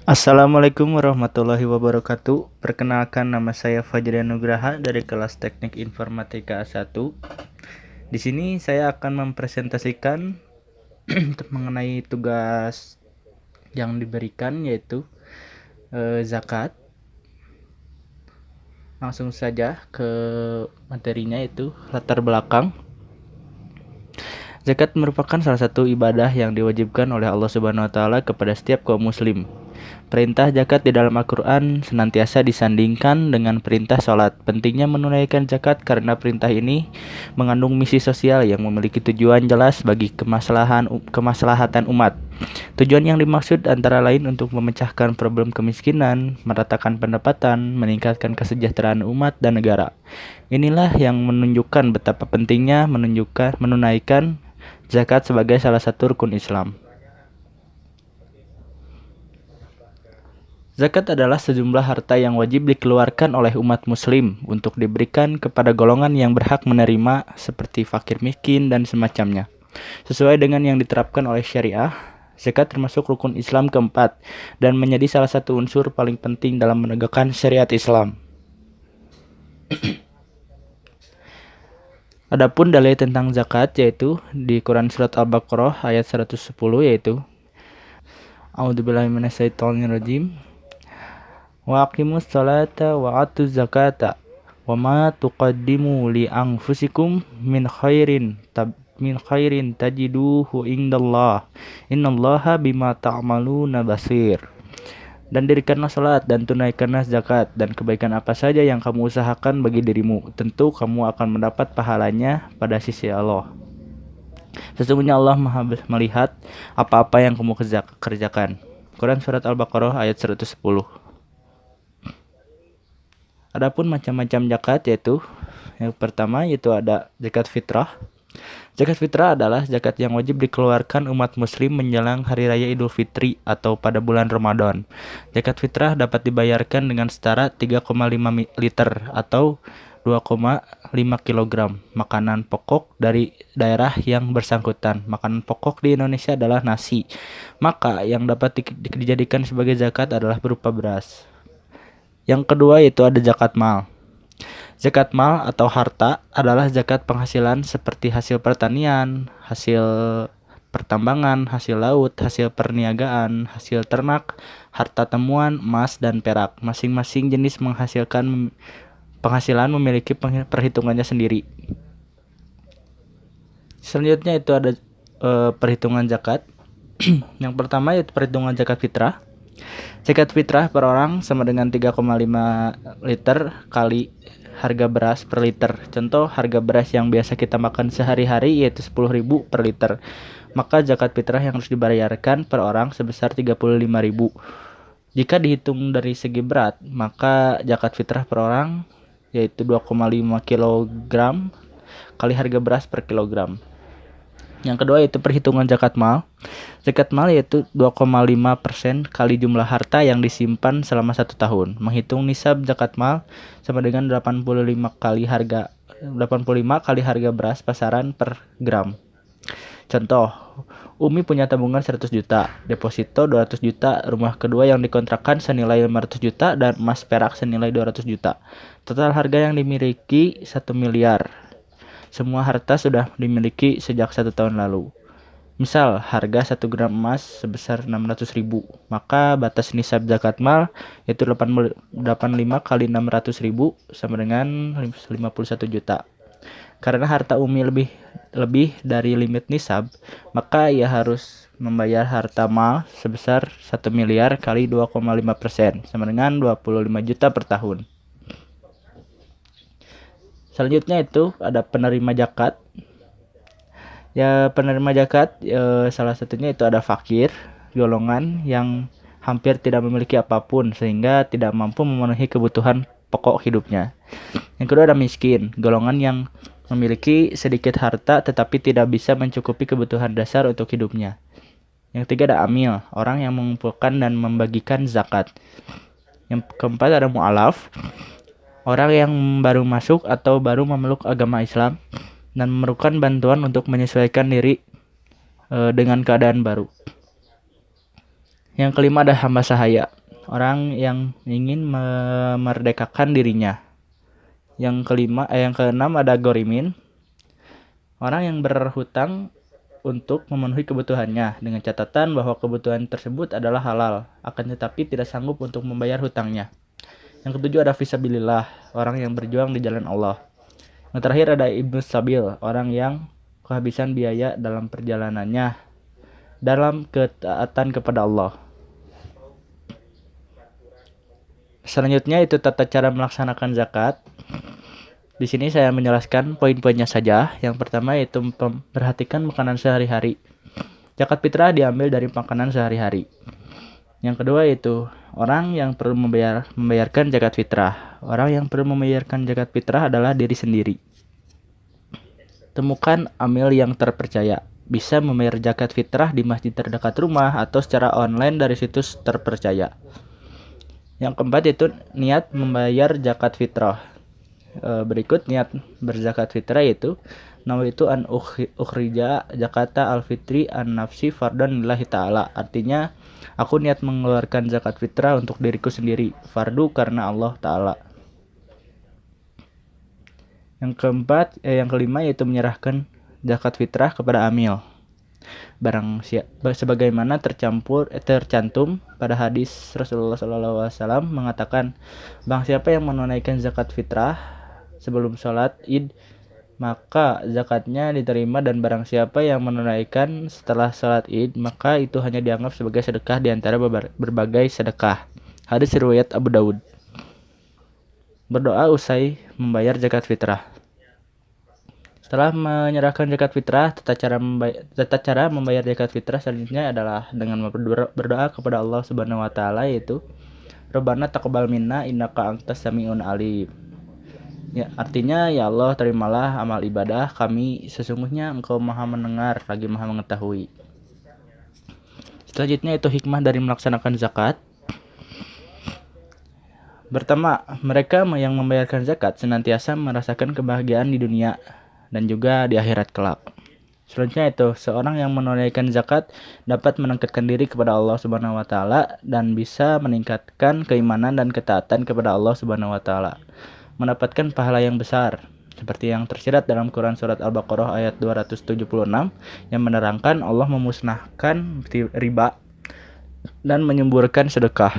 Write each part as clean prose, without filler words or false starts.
Assalamualaikum warahmatullahi wabarakatuh. Perkenalkan, nama saya Fajrian Nugraha dari kelas Teknik Informatika A1. Di sini saya akan mempresentasikan mengenai tugas yang diberikan, yaitu zakat. Langsung saja ke materinya, yaitu latar belakang. Zakat merupakan salah satu ibadah yang diwajibkan oleh Allah Subhanahu wa taala kepada setiap kaum muslim. Perintah zakat di dalam Al-Quran senantiasa disandingkan dengan perintah sholat. Pentingnya menunaikan zakat karena perintah ini mengandung misi sosial yang memiliki tujuan jelas bagi kemaslahatan umat. Tujuan yang dimaksud antara lain untuk memecahkan problem kemiskinan, meratakan pendapatan, meningkatkan kesejahteraan umat dan negara. Inilah yang menunjukkan betapa pentingnya menunaikan zakat sebagai salah satu rukun Islam. Zakat adalah sejumlah harta yang wajib dikeluarkan oleh umat muslim untuk diberikan kepada golongan yang berhak menerima seperti fakir miskin dan semacamnya. Sesuai dengan yang diterapkan oleh syariah, zakat termasuk rukun Islam keempat dan menjadi salah satu unsur paling penting dalam menegakkan syariat Islam. Adapun dalil tentang zakat yaitu di Quran surat Al-Baqarah ayat 110, yaitu A'udzubillahi minasyaitonirrajim. Wa aqimus salata wa atuz zakata wa ma tuqaddimu li anfusikum min khairin tajiduhu indallah innallaha bima ta'maluna basir. Dan dirikanlah salat dan tunaikanlah zakat, dan kebaikan apa saja yang kamu usahakan bagi dirimu, tentu kamu akan mendapat pahalanya pada sisi Allah. Sesungguhnya Allah Maha melihat apa-apa yang kamu kerjakan. Quran surat Al-Baqarah ayat 110. Adapun macam-macam zakat, yaitu yang pertama yaitu ada zakat fitrah. Zakat fitrah adalah zakat yang wajib dikeluarkan umat muslim menjelang hari raya Idul Fitri atau pada bulan Ramadan. Zakat fitrah dapat dibayarkan dengan setara 3,5 liter atau 2,5 kg makanan pokok dari daerah yang bersangkutan. Makanan pokok di Indonesia adalah nasi. Maka yang dapat dijadikan sebagai zakat adalah berupa beras. Yang kedua yaitu ada zakat mal. Zakat mal atau harta adalah zakat penghasilan seperti hasil pertanian, hasil pertambangan, hasil laut, hasil perniagaan, hasil ternak, harta temuan, emas, dan perak. Masing-masing jenis menghasilkan penghasilan memiliki perhitungannya sendiri. Selanjutnya itu ada perhitungan zakat. Yang pertama yaitu perhitungan zakat fitrah. Zakat fitrah per orang sama dengan 3,5 liter kali harga beras per liter. Contoh, harga beras yang biasa kita makan sehari-hari yaitu 10.000 per liter. Maka zakat fitrah yang harus dibayarkan per orang sebesar 35.000. Jika dihitung dari segi berat, maka zakat fitrah per orang yaitu 2,5 kg kali harga beras per kilogram. Yang kedua yaitu perhitungan zakat mal. Zakat mal yaitu 2,5% kali jumlah harta yang disimpan selama 1 tahun. Menghitung nisab zakat mal sama dengan 85 kali harga beras pasaran per gram. Contoh, Umi punya tabungan 100 juta, deposito 200 juta, rumah kedua yang dikontrakkan senilai 500 juta, dan emas perak senilai 200 juta. Total harga yang dimiliki 1 miliar. Semua harta sudah dimiliki sejak 1 tahun lalu. Misal harga 1 gram emas sebesar 600.000, maka batas nisab zakat mal yaitu 85 kali 600.000 sama dengan 51 juta. Karena harta Umi lebih dari limit nisab, maka ia harus membayar harta mal sebesar 1 miliar kali 2,5% sama dengan 25 juta per tahun. Selanjutnya itu ada penerima zakat. Ya, penerima zakat salah satunya itu ada fakir, golongan yang hampir tidak memiliki apapun sehingga tidak mampu memenuhi kebutuhan pokok hidupnya. Yang kedua ada miskin, golongan yang memiliki sedikit harta tetapi tidak bisa mencukupi kebutuhan dasar untuk hidupnya. Yang ketiga ada amil, orang yang mengumpulkan dan membagikan zakat. Yang keempat ada mu'alaf, orang yang baru masuk atau baru memeluk agama Islam dan memerlukan bantuan untuk menyesuaikan diri dengan keadaan baru. Yang kelima ada hamba sahaya, orang yang ingin memerdekakan dirinya. Yang keenam ada gorimin, orang yang berhutang untuk memenuhi kebutuhannya dengan catatan bahwa kebutuhan tersebut adalah halal, akan tetapi tidak sanggup untuk membayar hutangnya. Yang ketujuh ada fisabilillah, orang yang berjuang di jalan Allah. Yang terakhir ada ibnu sabil, orang yang kehabisan biaya dalam perjalanannya dalam ketaatan kepada Allah. Selanjutnya itu tata cara melaksanakan zakat. Di sini saya menjelaskan poin-poinnya saja. Yang pertama yaitu memperhatikan makanan sehari-hari. Zakat fitrah diambil dari makanan sehari-hari. Yang kedua yaitu orang yang perlu membayarkan zakat fitrah. Orang yang perlu membayarkan zakat fitrah adalah diri sendiri. Temukan amil yang terpercaya. Bisa membayar zakat fitrah di masjid terdekat rumah atau secara online dari situs terpercaya. Yang keempat itu niat membayar zakat fitrah. Berikut niat berzakat fitrah yaitu nawaitu an ukhrija zakata al-fitri an nafsi fardan lillahi ta'ala. Artinya aku niat mengeluarkan zakat fitrah untuk diriku sendiri, fardu karena Allah Ta'ala. Yang kelima yaitu menyerahkan zakat fitrah kepada amil. Sebagaimana tercantum pada hadis Rasulullah SAW mengatakan, barang siapa yang menunaikan zakat fitrah sebelum sholat id, maka zakatnya diterima, dan barang siapa yang menunaikan setelah sholat id, maka itu hanya dianggap sebagai sedekah di antara berbagai sedekah. Hadis riwayat Abu Daud. Berdoa usai membayar zakat fitrah. Setelah menyerahkan zakat fitrah, tata cara membayar zakat fitrah selanjutnya adalah dengan berdoa kepada Allah Subhanahu wa taala, yaitu Rabbana taqabbal minna innaka antas samiun alim. Ya, artinya ya Allah, terimalah amal ibadah kami, sesungguhnya Engkau Maha mendengar lagi Maha mengetahui. Selanjutnya itu hikmah dari melaksanakan zakat. Pertama, mereka yang membayarkan zakat senantiasa merasakan kebahagiaan di dunia dan juga di akhirat kelak. Selanjutnya itu seorang yang menunaikan zakat dapat mendekatkan diri kepada Allah Subhanahu wa taala dan bisa meningkatkan keimanan dan ketaatan kepada Allah Subhanahu wa taala, mendapatkan pahala yang besar seperti yang tersirat dalam Quran surat Al-Baqarah ayat 276 yang menerangkan Allah memusnahkan riba dan menyemburkan sedekah.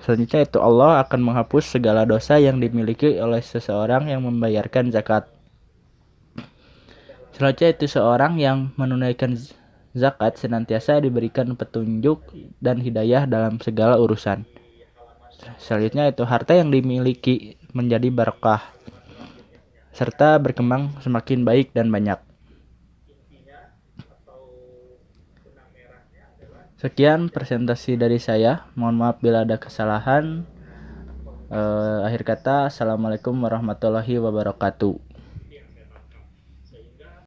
Selanjutnya itu Allah akan menghapus segala dosa yang dimiliki oleh seseorang yang membayarkan zakat. Selanjutnya itu seorang yang menunaikan zakat senantiasa diberikan petunjuk dan hidayah dalam segala urusan. Selanjutnya itu harta yang dimiliki menjadi berkah serta berkembang semakin baik dan banyak. Sekian presentasi dari saya. Mohon maaf bila ada kesalahan. Akhir kata, assalamualaikum warahmatullahi wabarakatuh.